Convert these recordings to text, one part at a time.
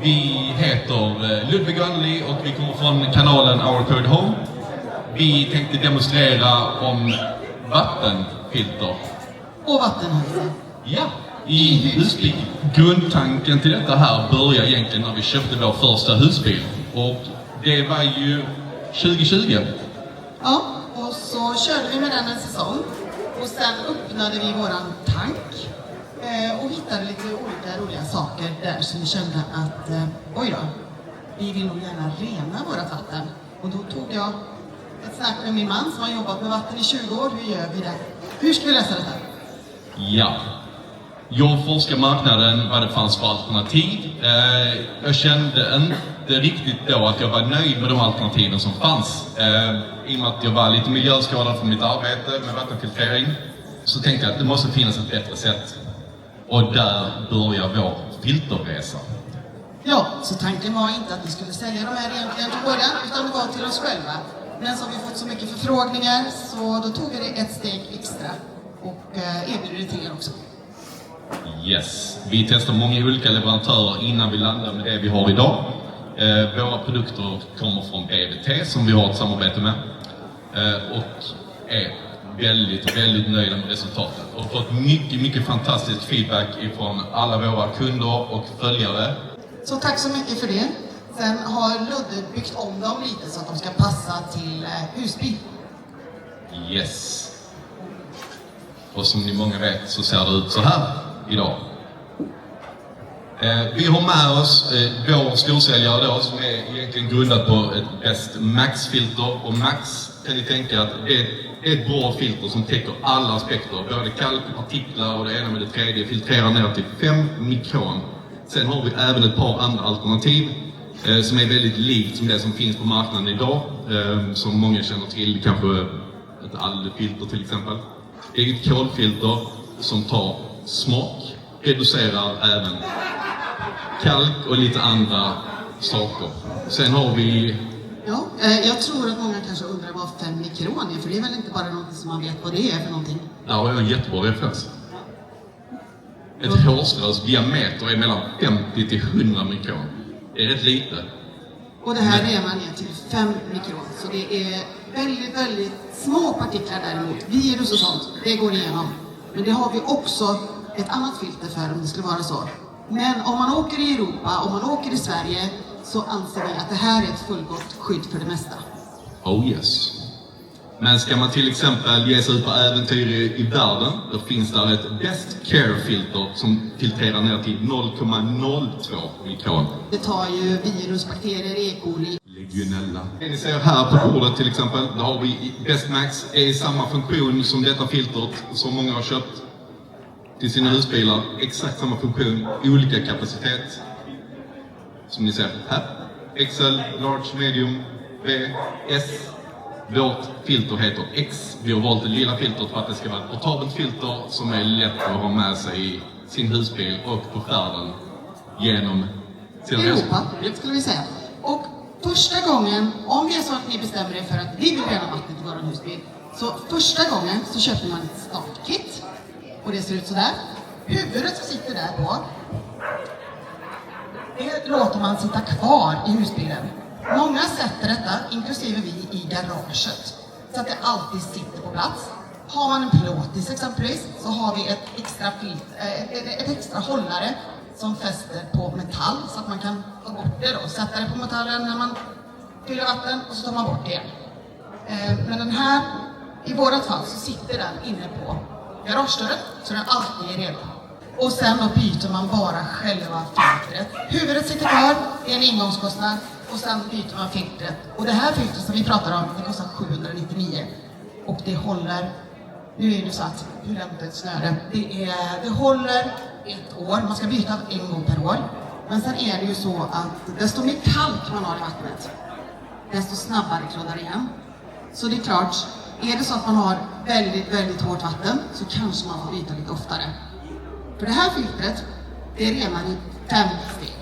Vi heter Ludvig Anneli och vi kommer från kanalen Our Code Home. Vi tänkte demonstrera om vattenfilter. Och vattenhälsa. Ja, i husbil. Grundtanken till detta här började egentligen när vi köpte vår första husbil. Och det var ju 2020. Ja, och så körde vi med den en säsong. Och sen öppnade vi våran tank. Och hittade lite olika roliga saker där som vi kände att oj då, vi vill nog gärna rena vårat vatten. Och då tog jag ett snack med min man som har jobbat med vatten i 20 år. Hur gör vi det? Hur ska vi lösa detta? Ja. Jag forskar marknaden vad det fanns för alternativ. Jag kände inte riktigt då att jag var nöjd med de alternativen som fanns. I och med att jag var lite miljöskadad från mitt arbete med vattenfiltrering så tänkte jag att det måste finnas ett bättre sätt. Och där börjar vår filterresa. Ja, så tanken var inte att vi skulle sälja de här egentligen till början, utan det var till oss själva. Men så har vi fått så mycket förfrågningar så då tog vi det ett steg extra och erbjuder det till er också. Yes, vi testar många olika leverantörer innan vi landar med det vi har idag. Våra produkter kommer från BVT som vi har ett samarbete med och är väldigt nöjda med resultatet och fått mycket fantastisk feedback ifrån alla våra kunder och följare. Så tack så mycket för det. Sen har Ludde byggt om dem lite så att de ska passa till husbil. Yes. Och som ni många vet så ser det ut så här idag. Vi har med oss vår storsäljare då som är egentligen grundad på ett Best Max-filter. Och Max kan ni tänka att det är ett bra filter som täcker alla aspekter. Både kalk, partiklar och det ena med det tredje. Filtrerar ner till 5 mikron. Sen har vi även ett par andra alternativ som är väldigt likt som det som finns på marknaden idag. Som många känner till, kanske ett algfilter till exempel. Det är ett kolfilter som tar smak, reducerar även kalk och lite andra saker. Sen har vi... Ja, jag tror att många kanske undrar vad 5 mikron är, för det är väl inte bara något som man vet vad det är för någonting. Där har jag en jättebra referens. Ett hårströs diameter är mellan 50 till 100 mikron. Det är rätt lite. Och det här är man ner till 5 mikron, så det är väldigt små partiklar däremot. Virus och sånt, det går igenom. Men det har vi också ett annat filter för om det skulle vara så. Men om man åker i Europa, om man åker i Sverige, så anser vi att det här är ett fullgott skydd för det mesta. Oh yes. Men ska man till exempel ge sig ut på äventyr i världen, då finns där ett Best Care-filter som filtrerar ner till 0,02 mikron. Det tar ju virus, bakterier, E. coli. Legionella. Det ni ser här på bordet till exempel, där har vi Best Max, är i samma funktion som detta filtret som många har köpt till sina husbilar. Exakt samma funktion, olika kapacitet. Som ni ser här. XL, Large, Medium, B, S. Vårt filter heter X. Vi har valt det lilla filtret för att det ska vara ett portabelt filter som är lätt att ha med sig i sin husbil och på färden genom Europa, det skulle vi säga. Och första gången, om det är så att ni bestämmer er för att vi vill rena vattnet i vår husbil, så första gången så köper man ett startkit. Och det ser ut så där. Huvudet som sitter där på, det låter man sitta kvar i husbilen. Många sätter detta, inklusive vi, i garaget. Så att det alltid sitter på plats. Har man en pilotis exempelvis så har vi ett extra hållare som fäster på metall så att man kan ta bort det då. Sätta det på metallen när man fyller vatten och så tar man bort det igen. Men den här, i vårat fall så sitter den inne på garagedörren så den alltid är redo. Och sen då byter man bara själva filtret. Huvudet sitter kvar, det är en ingångskostnad. Och sen byter man filtret. Och det här filtret som vi pratar om, det kostar 799. Och det håller, nu är det så att, hur lämnar ett snöre? Det håller 1 år, man ska byta 1 gång per år. Men sen är det ju så att desto mer kalk man har i vattnet, desto snabbare kladdar igen. Så det är klart, är det så att man har väldigt hårt vatten så kanske man får byta lite oftare. För det här filtret, det renar i 5 steg.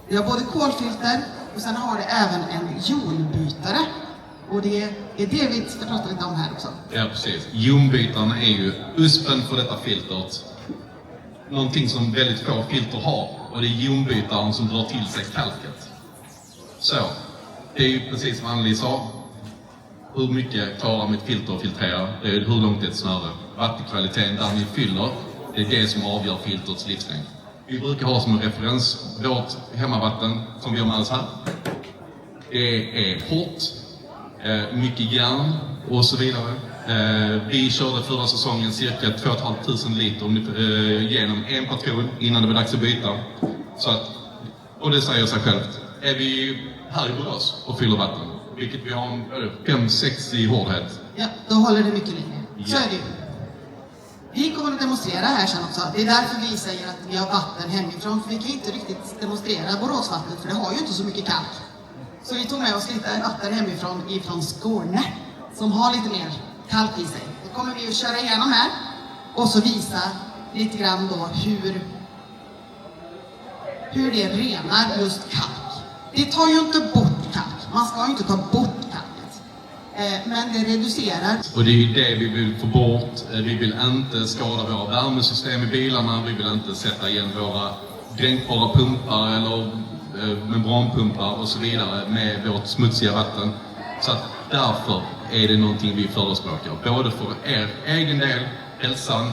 Vi har både kolfilter och sen har det även en jonbytare. Och det är det vi ska prata lite om här också. Ja, precis. Jonbytarna är ju USPen för detta filtret. Någonting som väldigt få filter har. och det är jonbytaren som drar till sig kalket. Så, det är ju precis som Anneli sa. Hur mycket klarar mitt filter att filtrera? Det är hur långt det är ett snöre. Vattenkvaliteten där ni fyller, det är det som avgör filtrets livslängd. Vi brukar ha som en referens vårt hemmavatten som vi har med oss här. Det är hårt, mycket järn och så vidare. Vi körde förra säsongen cirka 2 500 liter genom en patron innan det var dags att byta. Så att, och det säger sig självt. Är vi här i Borås och fyller vatten, vilket vi har 5-6 i hårdhet. Ja, då håller det mycket längre. Ja. Så är det ju. Vi kommer att demonstrera här sen också. Det är därför vi säger att vi har vatten hemifrån. För vi kan inte riktigt demonstrera Boråsvattnet, för det har ju inte så mycket kalk. Så vi tog med oss lite vatten hemifrån ifrån Skåne, som har lite mer kalk i sig. Då kommer vi att köra igenom här och så visa lite grann då hur det renar just kalk. Det tar ju inte bort kalk. Man ska ju inte ta bort kalket. Men det reducerar. Och det är ju det vi vill få bort. Vi vill inte skada våra värmesystem i bilarna. Vi vill inte sätta igen våra dränkbara pumpar eller membranpumpar och så vidare med vårt smutsiga vatten. Så att därför är det någonting vi förespråkar. Både för er egen del, hälsan,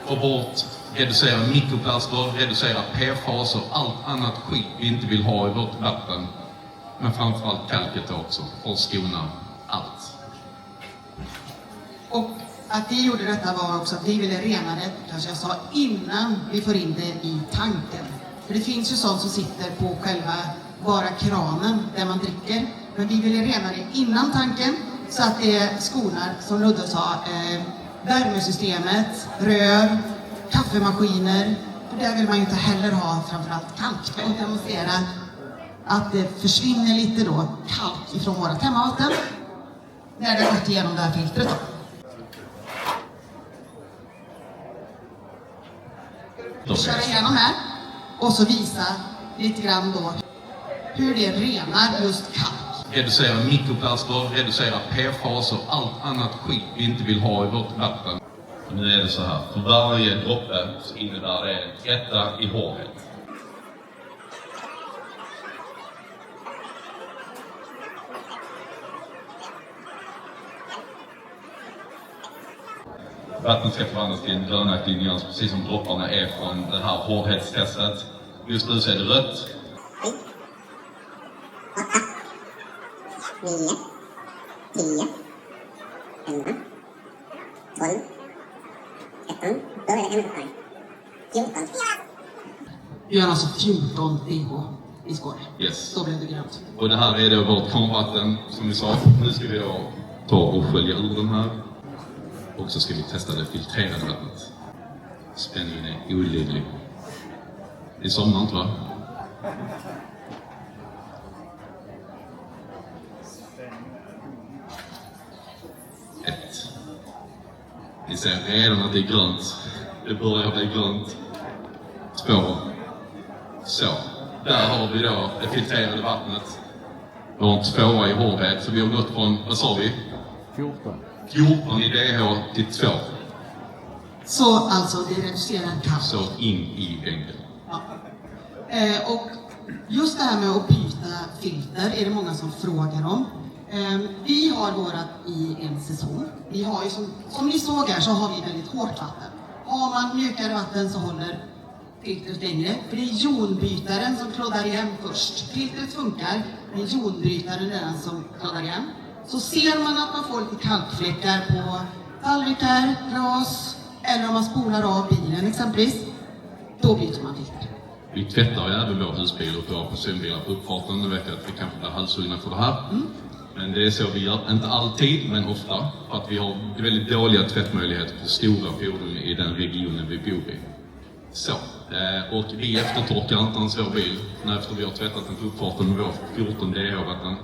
få bort, reducera mikroplaster, reducera PFAS och allt annat skit vi inte vill ha i vårt vatten. Men framförallt kalket också, för att skona allt. Och att vi gjorde detta var också att vi ville rena det, kanske jag sa, innan vi får in det i tanken. För det finns ju sånt som sitter på själva bara kranen där man dricker. Men vi ville rena det innan tanken så att det skonar, som Ludde sa, värmesystemet, rör, kaffemaskiner. För där vill man ju inte heller ha framförallt kalk. Och demonstrera att det försvinner lite då kalk ifrån vårat hemmavatten när det gått igenom det här filtret. Vi kör igenom här och så visa lite grann då hur det renar just kalk. Reducera mikroplaster, reducera PFAS och allt annat skit vi inte vill ha i vårt vatten. Nu är det så här, för varje droppe så innebär det en etta i hårdhet. Vattnet ska förvandlas till en grönaktig nyans, precis som dropparna är från det här hårdhetstestet. Just nu så är det rött. 9, 10, 11, 12, 13, då är det en poäng. 14. Vi har alltså 14 pH i Skåne. Yes. Då blev det grönt. Och det här är då vårt kranvatten, som vi sa. Nu ska vi då ta och skölja ur den här. Och så ska vi testa det filtrerade vattnet. Spänningen är olidlig. Det somnar inte, va? Ett. Ni ser redan att det är grönt. Det börjar bli grönt. 2. Så. Där har vi då det filtrerade vattnet. Vi har en 2 i hårdhet, så vi har gått från, vad sa vi? 14 i DH till 2. Så alltså det reducerar kalk. Så in i bänken. Ja. Och just det här med att byta filter är det många som frågar om. Vi har vårat i en säsong. Vi har ju som ni såg här så har vi väldigt hårt vatten. Har man mjukare vatten så håller filtret längre. För det är jonbytaren som kloddar igen först. Filtret funkar, men jonbytaren är den som kloddar igen. Så ser man att man får lite kalkfläckar på tallrikar, glas eller om man spolar av bilen exempelvis, då byter man filter. Vi tvättar ju även vår husbil och våra personbilar på uppfarten. Nu vet jag att vi kanske blir halshuggna för det här. Men det är så vi gör, inte alltid, men ofta. För att vi har väldigt dåliga tvättmöjligheter för stora fordon i den regionen vi bor i. Så, och vi eftertorkar inte ens vår bil efter vi har tvättat den på uppfarten med vår 14 DH-vatten.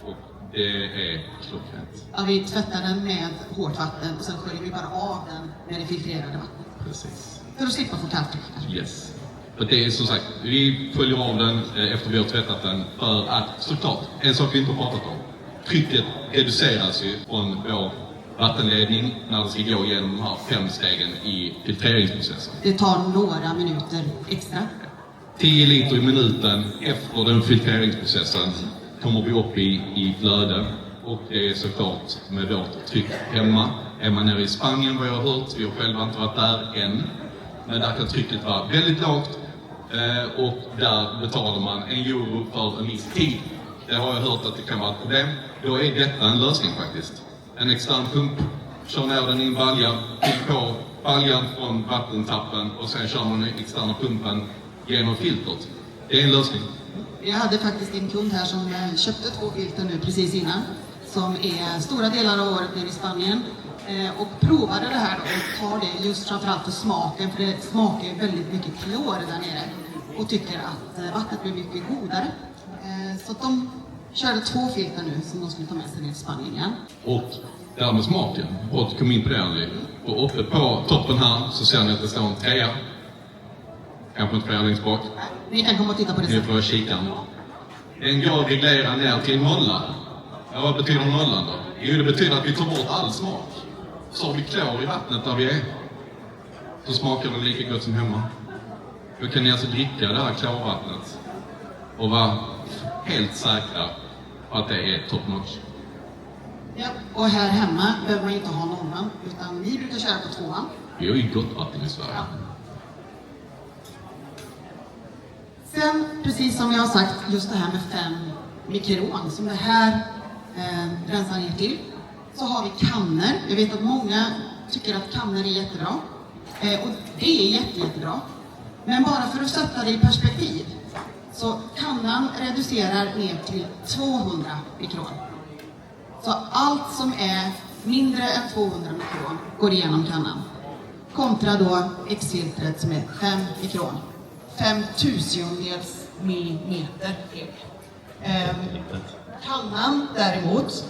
Och det är klockrent. Ja, vi tvättar den med hårt vatten och sen sköljer vi bara av den med det filtrerade vattnet. Precis. För att slippa få kalkfläckar. Yes. För det är som sagt, vi sköljer av den efter vi har tvättat den för att, såklart, en sak vi inte har pratat om. Trycket reduceras ju från vår vattenledning när det ska gå igenom de här 5 stegen i filtreringsprocessen. Det tar några minuter extra. 10 liter i minuten efter den filtreringsprocessen kommer vi upp i flöde, och det är såklart med vårt tryck hemma. Är man nere i Spanien, vad jag har hört, vi har själva inte varit där än, men där kan trycket vara väldigt lågt, och där betalar man €1 för en viss tid. Det har jag hört att det kan vara ett problem. Då är detta en lösning faktiskt. En extern pump, kör ner den i en balja, till på baljan från vattentappen, och sen kör man den externa pumpen genom filtret. Det är en lösning. Jag hade faktiskt en kund här som köpte 2 filter nu precis innan, som är stora delar av året nere i Spanien, och provade det här då, och tar det just framförallt för smaken, för det smakar väldigt mycket klor där nere, och tycker att vattnet blir mycket godare. Så att de körde 2 filter nu som de skulle ta med sig ner till Spanien igen. Och där med smaken, och kom in på det Andy. Och uppe på toppen här så ser ni att det står en 3. Kanske en 3 längst bak. Ni kan komma och titta på det Ni sen. får kika. Den går reglerad ner till nollan. Ja, vad betyder nollan då? Jo, det betyder att vi tar bort all smak. Så har vi klor i vattnet där vi är, så smakar det lika gott som hemma. Då kan ni alltså dricka det här klorvattnet och vara helt säkra på att det är top notch. Ja, och här hemma behöver man inte ha nollan, utan vi brukar köra på 2:an. Vi har ju gott vatten i Sverige. Ja. Sen, precis som jag har sagt, just det här med 5 mikron som det här rensar ner till, så har vi kannor. Jag vet att många tycker att kannor är jättebra, och det är jättebra. Men bara för att sätta det i perspektiv, så kannan reducerar ner till 200 mikron. Så allt som är mindre än 200 mikron går igenom kannan. Kontra då X-filtret som är 5 mikron. 5/1000 millimeter. Kannan däremot,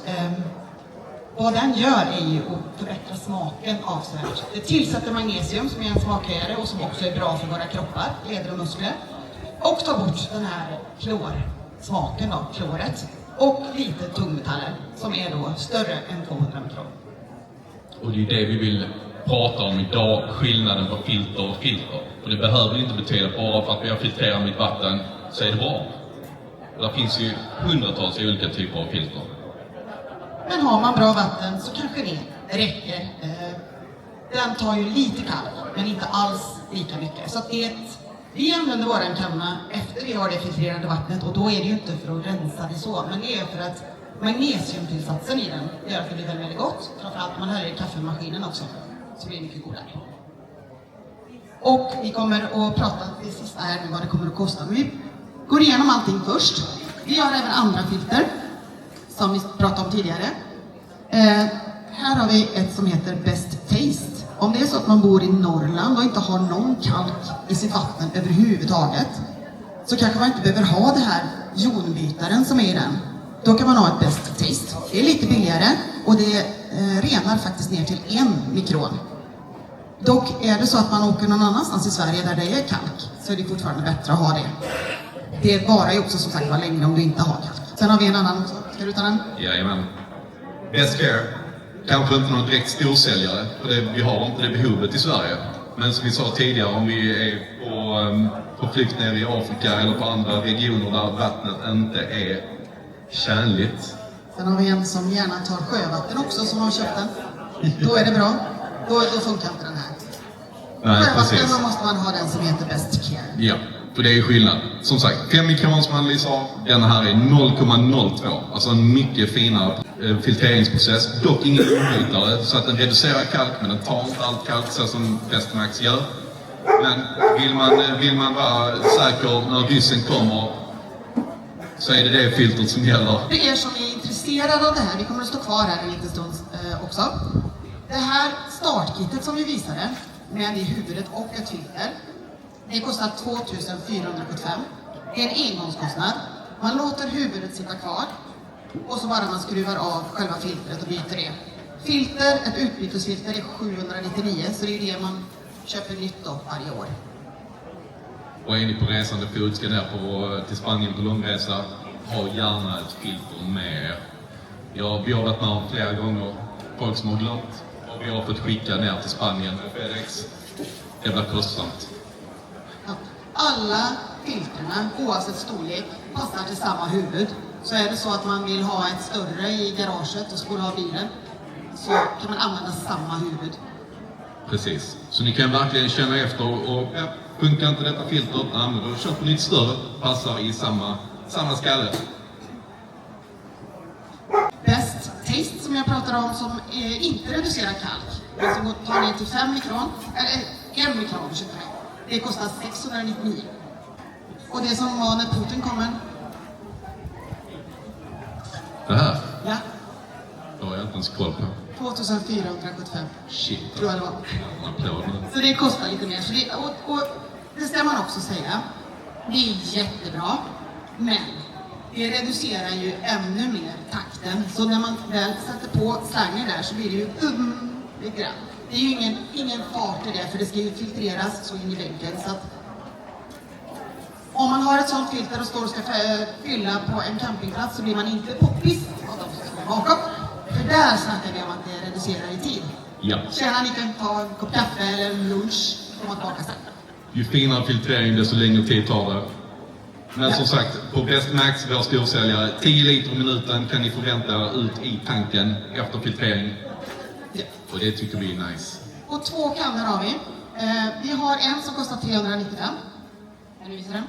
vad den gör är ju att förbättra smaken avsevärt. Det tillsätter magnesium som är en smakhöjare och som också är bra för våra kroppar, leder och muskler. Och tar bort den här klorsmaken av kloret. Och lite tungmetaller som är då större än 200 mikron. Och det är det vi vill prata om idag, skillnaden på filter och filter. Och det behöver inte betyda bara för att vi har filtrerat mitt vatten så är det bra. Det finns ju hundratals olika typer av filter. Men har man bra vatten så kanske det räcker. Den tar ju lite kallt, men inte alls lika mycket. Så att vi använder våran kanna efter vi har det filtrerade vattnet, och då är det ju inte för att rensa det så, men det är för att magnesiumtillsatsen i den gör att det blir väldigt gott. Framförallt om man häller i kaffemaskinen också, så blir det mycket godare. Och vi kommer att prata det sista här nu vad det kommer att kosta. Men vi går igenom allting först. Vi har även andra filter som vi pratade om tidigare. Här har vi ett som heter Best Taste. Om det är så att man bor i Norrland och inte har någon kalk i sitt vatten överhuvudtaget, så kanske man inte behöver ha det här jonbytaren som är i den. Då kan man ha ett Best Taste. Det är lite billigare och det renar faktiskt ner till 1 mikron. Dock är det så att man åker någon annanstans i Sverige där det är kalk, så är det fortfarande bättre att ha det. Det varar ju också som sagt var längre om du inte har kalk. Sen har vi en annan också. Ska du ta den? Jajamän. Best Care. Kanske inte någon direkt storsäljare, för vi har inte det behovet i Sverige. Men som vi sa tidigare, om vi är på flykt ner i Afrika eller på andra regioner där vattnet inte är tjänligt. Sen har vi en som gärna tar sjövatten också som har köpt den. Då är det bra. Då funkar inte den här. Nej, Sjövatten, precis. då måste man ha den som heter Best Care. Ja, för det är skillnad. Som sagt, 5 mikron som Anneli sa, den här är 0,02. Alltså en mycket finare filtreringsprocess. Dock ingen ombytare, så att den reducerar kalk, men den tar inte allt kalk så som Bestmax gör. Men vill man vara säker när ryssen kommer, så är det filtret som gäller. För er som är intresserade av det här, vi kommer att stå kvar här en liten stund också. Det här startkittet som vi visade, med det huvudet och ett filter, det kostar 2475. Det är en engångskostnad. Man låter huvudet sitta kvar och så bara man skruvar av själva filtret och byter det. Filter, ett utbytesfilter är 799, så det är det man köper nytt av varje år. Och är ni på resande fot, ska ner till Spanien på långresa, ha gärna ett filter med er. Vi har varit med flera gånger folk som har glömt och vi har fått skicka ner till Spanien med FedEx. Det var kostsamt. Ja. Alla filtrerna, oavsett storlek, passar till samma huvud. Så är det så att man vill ha ett större i garaget och spola av bilen, så kan man använda samma huvud. Precis. Så ni kan verkligen känna efter och funkar inte detta filtret, men då köper ni ett större, passar i samma skalle. Best Taste som jag pratar om, som inte reducerar kalk, men som tar ner till 5 mikron, eller 1 mikron, det kostar 699. Och det som var när Putin kommer. Det här? Ja. Det har jag inte ens koll på. 2475. Shit. Tror jag det var. Applåd nu. Så det kostar lite mer. Så det, och det ska man också säga. Det är jättebra. Men det reducerar ju ännu mer takten. Så när man väl sätter på slangen där så blir det ju lite grann. Det är ju ingen fart i det, för det ska ju filtreras så in i väggen. Så att om man har ett sånt filter och står och ska fylla på en campingplats så blir man inte poppis av de som står bakom. För där snackar vi om att det reducerar i tid. Ja. Tjena, ni kan ta en kopp kaffe eller en lunch och komma tillbaka sen. Ju finare filtrering, desto längre tid tar det. Men som sagt, på Best Max, vår storsäljare, 10 liter i minuten kan ni förvänta ut i tanken efter filtrering. Ja. Och det tycker vi är nice. Och 2 kannor har vi. Vi har en som kostar 395. Kan du visa den?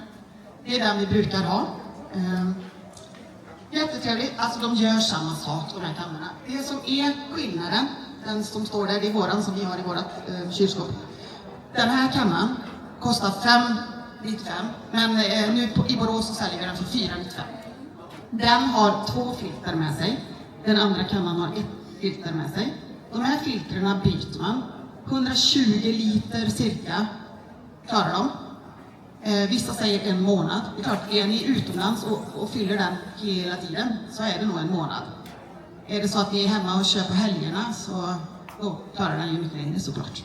Det är den vi brukar ha. Jättetrevligt. Alltså de gör samma sak, de här kannorna. Det som är skillnaden, den som står där, det är våran som vi har i vårat kylskåp. Den här kannan kostar 595, men nu i Borås så säljer vi den för 495. Den har 2 filter med sig. Den andra kannan har 1 filter med sig. De här filtrerna byter man. 120 liter cirka klarar de. Vissa säger 1 månad. Det är klart, är ni utomlands och fyller den hela tiden så är det nog 1 månad. Är det så att ni är hemma och kör på helgerna så då klarar den ju mycket längre såklart.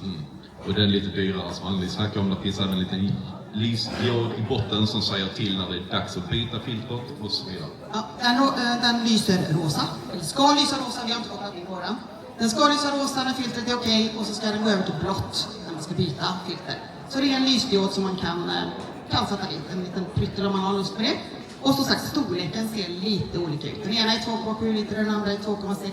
Och den är lite dyrare som vanligt. Snackar om att det finns även en liten lysdiod i botten som säger till när det är dags att byta filtret och så vidare. Ja, den lyser rosa. Eller ska lysa rosa, vi har inte kopplat in på den. Den ska lysa rosa när filtret är okej, och så ska den gå över till blått när man ska byta filter. Så det är en lysdiod som man kan sätta dit en liten pryttel om man har lust med det. Och som sagt, storleken ser lite olika ut. Den ena är 2,7 liter, den andra är 2,6.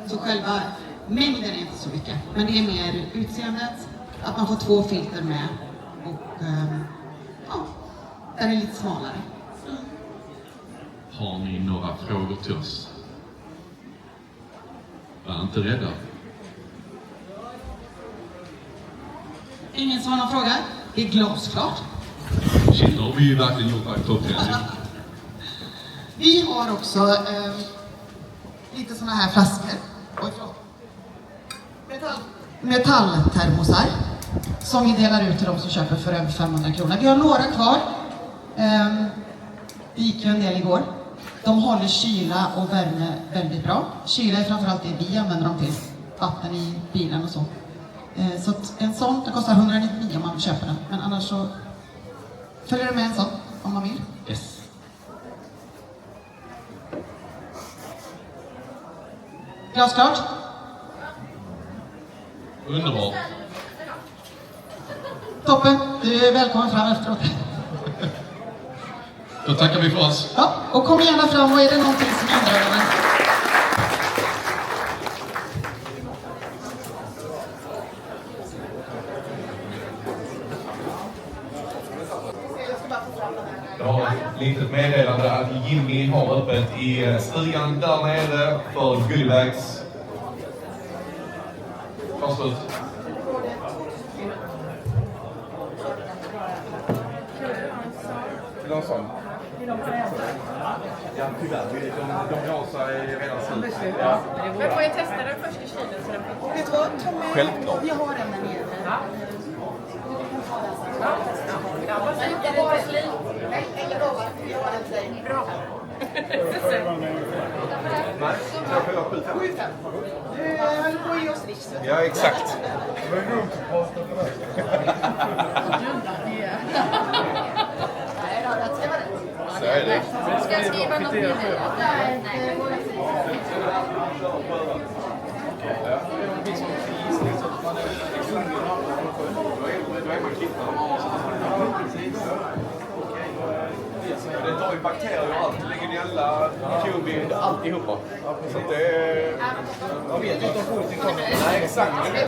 Så själva mängden är inte så mycket. Men det är mer utseendet, att man får 2 filter med. Och den är lite smalare. Har ni några frågor till oss? Var inte rädda. Ingen som har någon fråga? Det är glasklart. Shit, då har vi ju verkligen gjort aktuellt. Vi har också lite såna här flaskor. Oj, metalltermosar som vi delar ut till de som köper för över 500 kronor. Vi har några kvar. Det gick ju en del igår. De håller kyla och värme väldigt bra. Kyla är framförallt det vi använder dem till. Vatten i bilen och så. Så att en sån, det kostar 199 om man vill köpa den. Men annars så följer det med en sån om man vill. Yes. Glasklart? Underbart. Toppen, du är välkommen fram efteråt. Då tackar vi för oss. Ja, och kom gärna fram, och är det någonting som undrar över? Jag har ett litet meddelande att Jimmy har öppet i stugan där nere för goodiebags. Ta slut. Vill du ha en sån? Ja, tyvärr. De har sig redan slut. Men får jag testa den första kylen så den får... Vet du vad, Tommy? Självklart. Vi har en där nere. Ja, men inte bara slit. Nej, jag lovar. Jag har den till dig. Bra. Nej, jag får ha 7-5. Du höll på att ge oss riks. Ja, exakt. Nej då, det ska vara rätt. Så är det. Ska jag skriva något mer? Nej. Det tar ju bakterier och allt. Legionella, covid, alltihopa. Så det... Jag vet inte om Putin kommer. Nej, exakt.